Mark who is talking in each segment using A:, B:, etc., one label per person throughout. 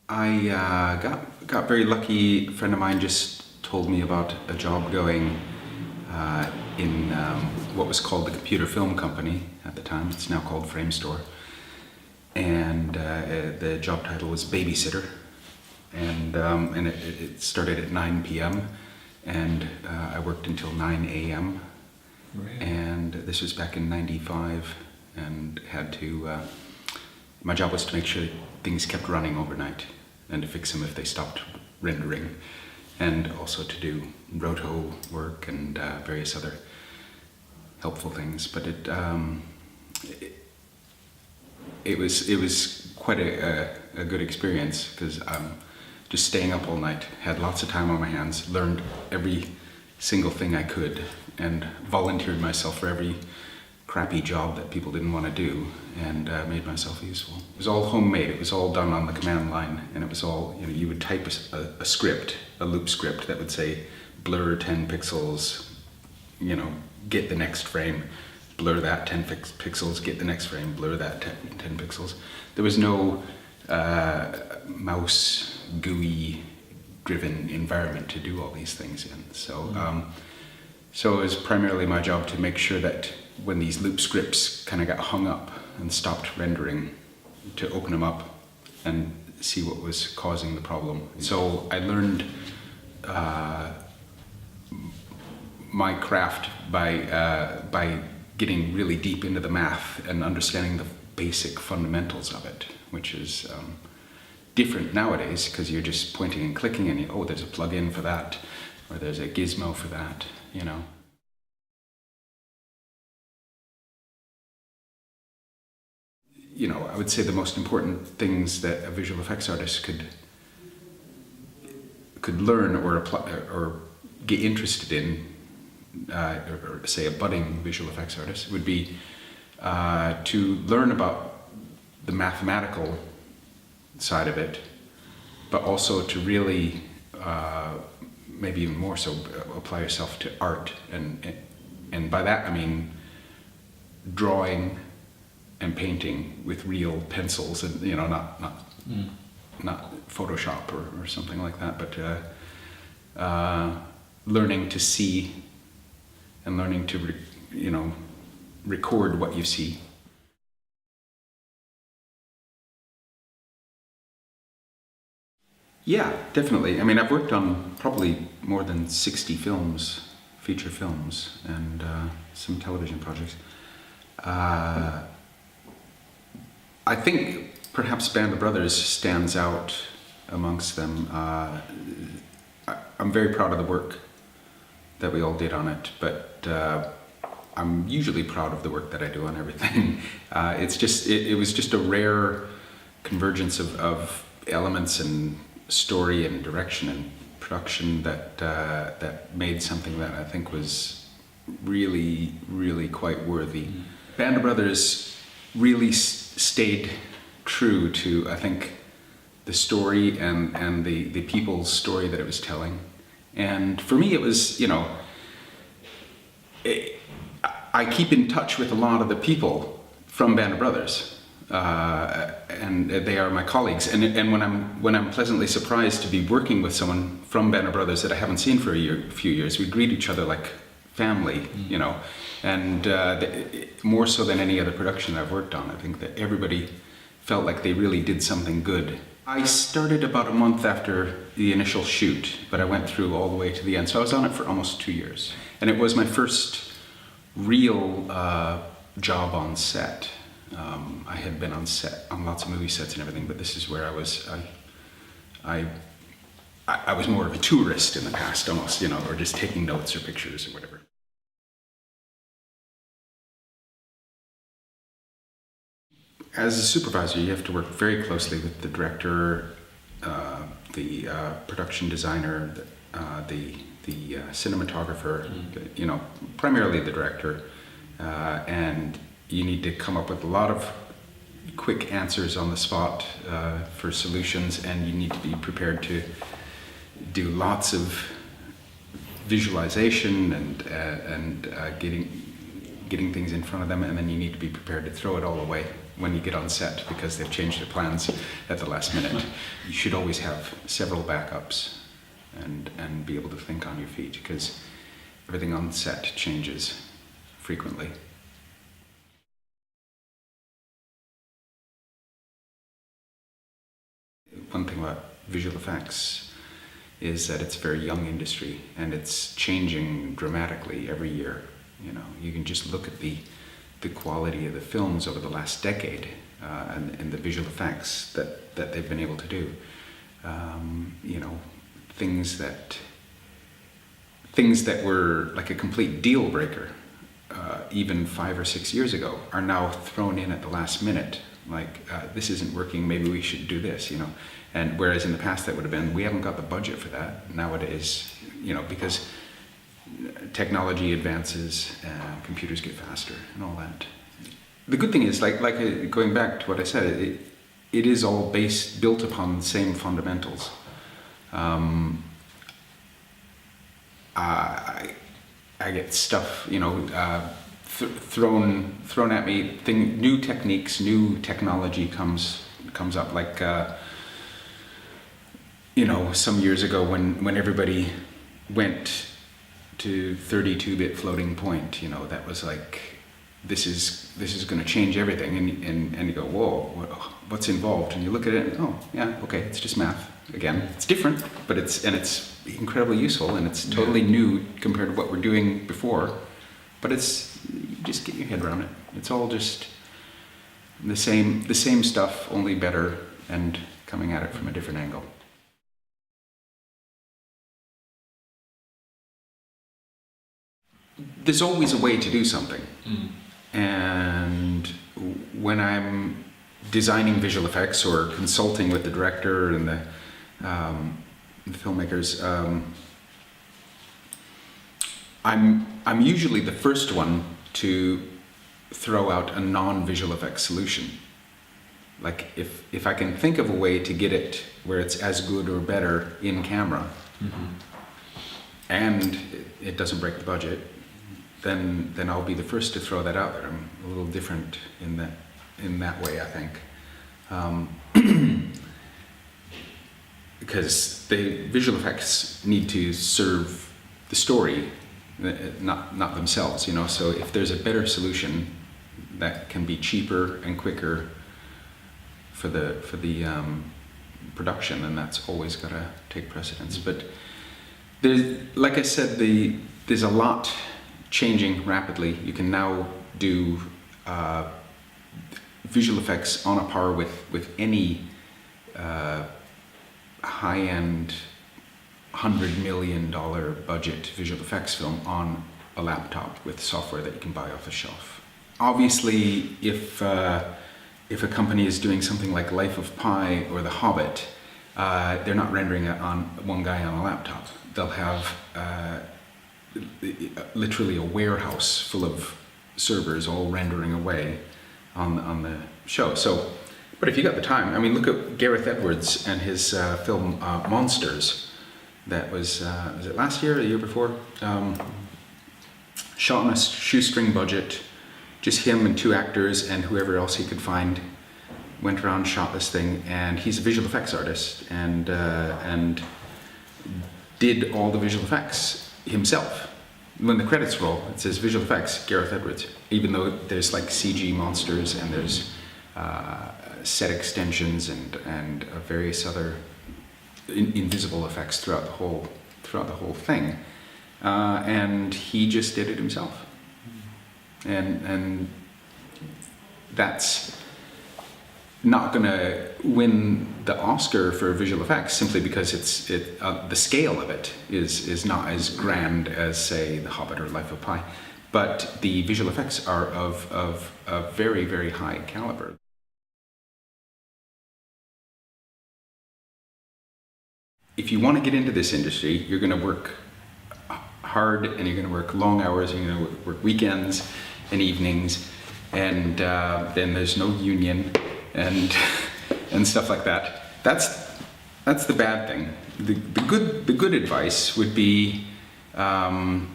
A: I got very lucky. A friend of mine just told me about a job going in what was called the Computer Film Company at the time. It's now called Frame Store. And the job title was babysitter. And it started at 9 p.m. and I worked until 9 a.m.
B: Right.
A: And this was back in '95, and had to. My job was to make sure things kept running overnight and to fix them if they stopped rendering, and also to do roto work and various other helpful things. But it was quite a good experience, because just staying up all night, had lots of time on my hands, learned every single thing I could, and volunteered myself for every crappy job that people didn't want to do, and made myself useful. It was all homemade. It was all done on the command line, and it was all, you would type a script, a loop script that would say blur 10 pixels, get the next frame, blur that 10 pixels, get the next frame, blur that 10 pixels. There was no mouse GUI driven environment to do all these things in. So it was primarily my job to make sure that when these loop scripts kind of got hung up and stopped rendering, to open them up and see what was causing the problem. So I learned my craft by getting really deep into the math and understanding the basic fundamentals of it, which is different nowadays, because you're just pointing and clicking and oh, there's a plugin for that, or there's a gizmo for that, I would say the most important things that a visual effects artist could learn or apply or get interested in, or say a budding visual effects artist, would be to learn about the mathematical side of it, but also to really, maybe even more so, apply yourself to art, and by that I mean drawing and painting with real pencils, and not Photoshop or something like that, but learning to see and learning to record what you see. Yeah, definitely. I mean, I've worked on probably more than 60 films, feature films, and some television projects. I think perhaps Band of Brothers stands out amongst them. I'm very proud of the work that we all did on it, but I'm usually proud of the work that I do on everything. It was just a rare convergence of elements and story and direction and production that made something that I think was really, really quite worthy. Band of Brothers really stayed true to, I think, the story and the people's story that it was telling. And for me, it was, I keep in touch with a lot of the people from Band of Brothers, and they are my colleagues. And when I'm pleasantly surprised to be working with someone from Band of Brothers that I haven't seen for a few years, we greet each other like family, and more so than any other production that I've worked on. I think that everybody felt like they really did something good. I started about a month after the initial shoot, but I went through all the way to the end. So I was on it for almost 2 years. And it was my first real job on set. I had been on set, on lots of movie sets and everything, but this is where I was more of a tourist in the past, almost, or just taking notes or pictures or whatever. As a supervisor, you have to work very closely with the director, the production designer, the cinematographer, primarily the director, and you need to come up with a lot of quick answers on the spot for solutions, and you need to be prepared to do lots of visualization and getting things in front of them, and then you need to be prepared to throw it all away when you get on set because they've changed their plans at the last minute. You should always have several backups and be able to think on your feet, because everything on set changes frequently. One thing about visual effects is that it's a very young industry and it's changing dramatically every year. You know, you can just look at the quality of the films over the last decade and the visual effects that they've been able to do. You know, things that were like a complete deal breaker even 5 or 6 years ago are now thrown in at the last minute. Like, this isn't working, maybe we should do this, you know. And whereas in the past that would have been, we haven't got the budget for that. Nowadays, you know, because technology advances, computers get faster and all that. The good thing is, like going back to what I said, it is all built upon the same fundamentals. I get stuff, you know, thrown at me. New techniques, new technology comes up. Like, you know, some years ago when everybody went to 32-bit floating point, you know, that was like, this is going to change everything, and you go, whoa, what's involved? And you look at it, and, oh yeah, okay, it's just math. Again, it's different, but it's incredibly useful, and it's totally new compared to what we're doing before. But it's, you just get your head around it. It's all just the same stuff, only better, and coming at it from a different angle. There's always a way to do something. And when I'm designing visual effects or consulting with the director and the filmmakers, I'm usually the first one to throw out a non-visual effects solution. Like, if I can think of a way to get it where it's as good or better in camera, and it doesn't break the budget, then I'll be the first to throw that out there. I'm a little different in that way, I think. Because the visual effects need to serve the story, not themselves, you know. So if there's a better solution that can be cheaper and quicker for the production, then that's always got to take precedence. But there's, like I said, there's a lot changing rapidly. You can now do visual effects on a par with any high-end $100 million budget visual effects film on a laptop with software that you can buy off the shelf. Obviously, if a company is doing something like Life of Pi or The Hobbit, they're not rendering it on one guy on a laptop. They'll have literally a warehouse full of servers all rendering away on the show. So, but if you got the time, I mean, look at Gareth Edwards and his film Monsters. That was it last year or the year before? Shot on a shoestring budget, just him and 2 actors and whoever else he could find. Went around, shot this thing, and he's a visual effecks artist and did all the visual effects himself. When the credits roll, it says visual effects, Gareth Edwards, even though there's like CG monsters and there's set extensions and various other invisible effects throughout the whole thing, and he just did it himself, and that's not going to win the Oscar for visual effects simply because the scale of it is not as grand as, say, The Hobbit or Life of Pi, but the visual effects are of a very, very high caliber. If you want to get into this industry, you're going to work hard, and you're going to work long hours, and you're going to work weekends and evenings, and then there's no union and stuff like that. That's the bad thing. The good advice would be, I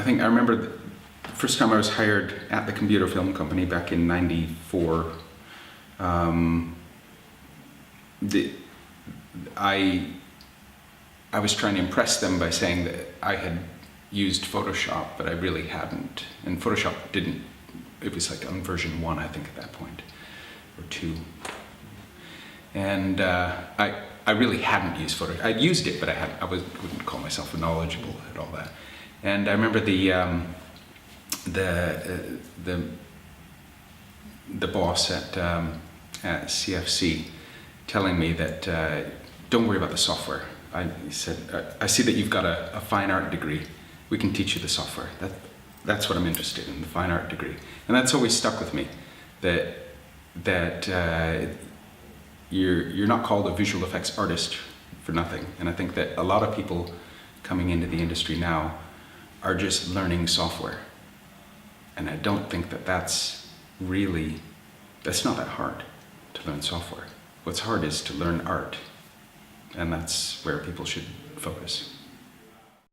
A: think I remember first time I was hired at the computer film company back in '94, I was trying to impress them by saying that I had used Photoshop, but I really hadn't. And Photoshop didn't, it was like on version 1, I think, at that point, or 2. And I really hadn't used Photoshop. I'd used it, but I wouldn't call myself knowledgeable at all that. And I remember the boss at CFC telling me that don't worry about the software. He said, I see that you've got a fine art degree. We can teach you the software. That's what I'm interested in, the fine art degree. And that's always stuck with me, that you're not called a visual effects artist for nothing. And I think that a lot of people coming into the industry now are just learning software. And I don't think that that's not that hard to learn software. What's hard is to learn art. And that's where people should focus.